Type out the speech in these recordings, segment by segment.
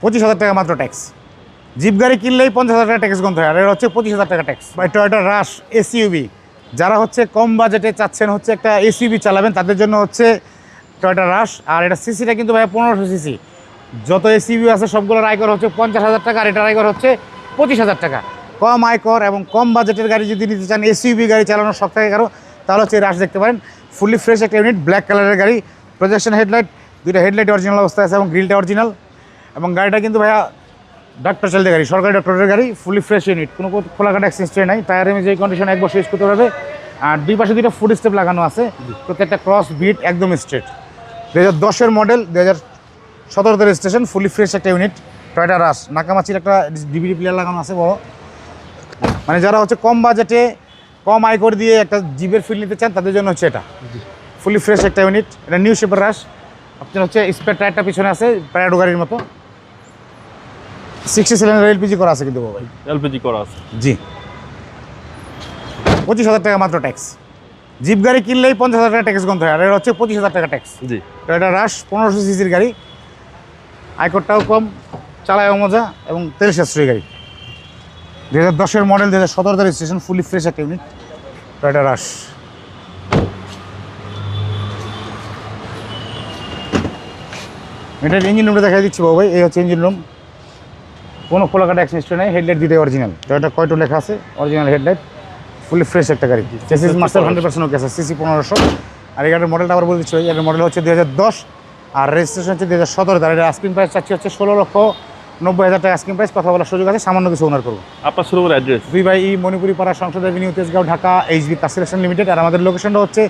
25,000 টাকা মাত্র tax. Zip গাড়ি কিনলেই 50,000 টাকা ট্যাক্স গুনতে হয়, আর এটা হচ্ছে 25,000 টাকা ট্যাক্স। ভাই টয়োটা রাশ এসইউভি, যারা হচ্ছে কম বাজেটে চাচ্ছেন হচ্ছে একটা এসইউভি চালাবেন তাদের জন্য হচ্ছে টয়োটা রাশ। আর এটা সিসিটা কিন্তু ভাই 1500 সিসি। যত এসইউভি আছে সবগুলোর আয়কর হচ্ছে 50,000 টাকা, আর এটার আয়কর হচ্ছে 25,000 টাকা। কম আয়কর এবং কম বাজেটের গাড়ি যদি নিতে চান, এসইউভি গাড়ি চালানোর শখ থাকে কারো, তাহলে হচ্ছে রাশ দেখতে পারেন। ফুললি ফ্রেশ একটা ইউনিট, ব্ল্যাক কালারের গাড়ি, প্রজেকশন হেডলাইট, দুইটা হেডলাইট অরিজিনাল অবস্থায় আছে এবং গ্রিলটা অরিজিনাল। এবং গাড়িটা কিন্তু ভাইয়া ডাক্তার চালিত গাড়ি, সরকারি ডক্টরের গাড়ি, ফুলি ফ্রেশ ইউনিট, কোনো খোলাঘাটা অ্যাক্সিডেন্ট নাই। টায়ার যে কন্ডিশনে 1 বছর ইউজ করতে পারবে। আর দুই পাশে দুইটা ফুড স্টেপ লাগানো আছে, প্রত্যেকটা ক্রস বিট একদম স্ট্রেট। 2010-এর মডেল, 2017-তে রেজিস্ট্রেশন, ফুলি ফ্রেশ একটা ইউনিট টয়োটা রাশ। নাকামাচির একটা ডিভিডি প্লেয়ার লাগানো আছে বড়। মানে যারা হচ্ছে কম বাজেটে কম আয়কর দিয়ে একটা জিপের ফিল নিতে চান তাদের জন্য হচ্ছে এটা ফুলি ফ্রেশ একটা ইউনিট। এটা নিউ শেপের রাশ। আপনার হচ্ছে স্পেয়ার টায়ারটা পিছনে আছে প্যারাডো গাড়ির মতো। 60 সিলিন্ডার এলপিজি করা আছে কিন্তু ভাই, এলপিজি করা আছে। জি। 25,000 টাকা মাত্র ট্যাক্স। জিপ গাড়ি কিনলেই 50,000 টাকা ট্যাক্স গুনতে হয়, আর এটা হচ্ছে 25,000 টাকা ট্যাক্স। জি। তো এটা রাশ 1500 সিসির গাড়ি, আয়করটাও কম, চালায়ও মজা এবং তেল সাশ্রয়ী গাড়ি। 2010-এর মডেল, 2017-তে রেজিস্ট্রেশন, ফুলি ফ্রেশ একটা ইউনিট টয়োটা রাশ। এটার ইঞ্জিন রুমটা দেখা দিচ্ছি বাবু ভাই, এই হচ্ছে ইঞ্জিন রুম। কোনো খোলাকাটা অ্যাক্সিডেন্ট নেই, হেডলাইট দুটোই অরিজিনাল, টয়োটা কয়টো লেখা আছে, অরিজিনাল হেডলাইট, ফুলি ফ্রেশ একটা গাড়ি। চেসিস মাস্টার 100% ওকে আছে, সিসি 1500। আর এই গাড়ির মডেলটা আবার বলে দিচ্ছি, এর মডেল হচ্ছে 2010 আর রেজিস্ট্রেশন হচ্ছে 2017। আর এটা আস্কিং প্রাইস চাচ্ছি হচ্ছে 16,90,000 টাকা আস্কিং প্রাইস। কথা বলার সুযোগ আছে, সামান্য কিছু ওনার করবো। আপনার শোরুমের address? VY Manipuri Para, Sangsad avenue, Tejgaon, Dhaka, HB car selection limited. আর আমাদের লোকেশনটা হচ্ছে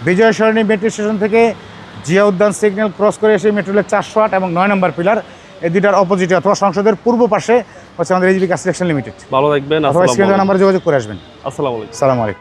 বিজয় সরণি মেট্রো স্টেশন থেকে জিয়া উদ্যান সিগন্যাল ক্রস করে এসে মেট্রো রেলের 408 এবং 9 নম্বর পিলার, এই দুইটার অপোজিটে অথবা সংসদের পূর্ব পাশে হচ্ছে আমাদের HB কার সিলেকশন লিমিটেড। ভালো থাকবেন। অথবা স্ক্রিনে নাম্বারে যোগাযোগ করে আসবেন। আসসালামু আলাইকুম। আসসালামু আলাইকুম।